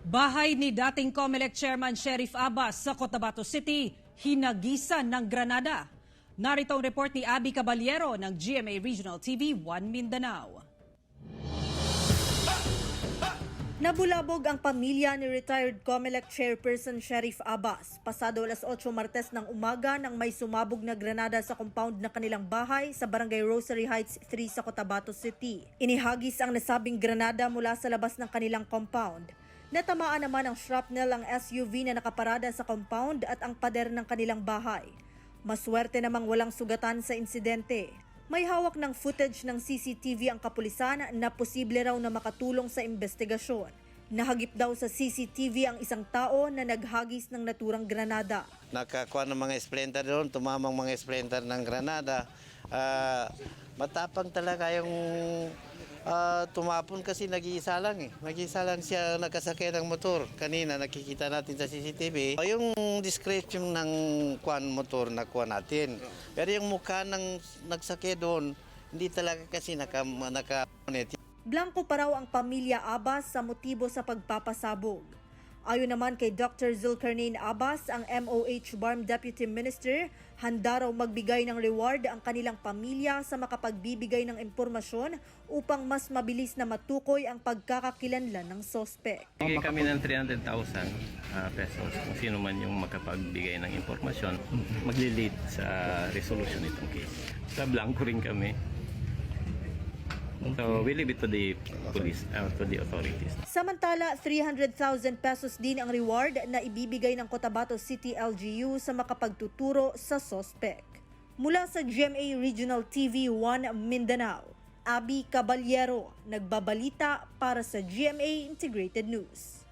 Bahay ni dating COMELEC Chairman Sheriff Abbas sa Cotabato City, hinagisan ng granada. Narito ang report ni Abby Caballero ng GMA Regional TV 1 Mindanao. Nabulabog ang pamilya ni retired COMELEC Chairperson Sheriff Abbas pasado alas 8 Martes ng umaga nang may sumabog na granada sa compound na kanilang bahay sa Barangay Rosary Heights 3 sa Cotabato City. Inihagis ang nasabing granada mula sa labas ng kanilang compound. Natamaan naman ang shrapnel ang SUV na nakaparada sa compound at ang pader ng kanilang bahay. Maswerte namang walang sugatan sa insidente. May hawak ng footage ng CCTV ang kapulisan na posible raw na makatulong sa investigasyon. Nahagip daw sa CCTV ang isang tao na naghagis ng naturang granada. Nakakuha ng mga splinter doon, tumamang mga splinter ng granada. Matapang talaga yung tumapon kasi nag-iisa lang eh. Nag-iisa lang siya nakasakay ng motor. Kanina nakikita natin sa CCTV. Yung description ng motor nakuha natin. Pero yung mukha ng nagsakay doon, hindi talaga kasi naka-net. Blanco pa raw ang pamilya Abbas sa motibo sa pagpapasabog. Ayon naman kay Dr. Zulkarnain Abbas, ang MOH BARM Deputy Minister, handa raw magbigay ng reward ang kanilang pamilya sa makapagbibigay ng impormasyon upang mas mabilis na matukoy ang pagkakakilanlan ng sospek. Bigay kami ng 300,000 pesos kung sino man yung makapagbigay ng impormasyon, magli-lead sa resolution itong case. Sa Blanco rin kami. So we leave it to the police, to the authorities. Samantala, 300,000 pesos din ang reward na ibibigay ng Cotabato City LGU sa makapagtuturo sa sospek. Mula sa GMA Regional TV 1 Mindanao, Abby Caballero, nagbabalita para sa GMA Integrated News.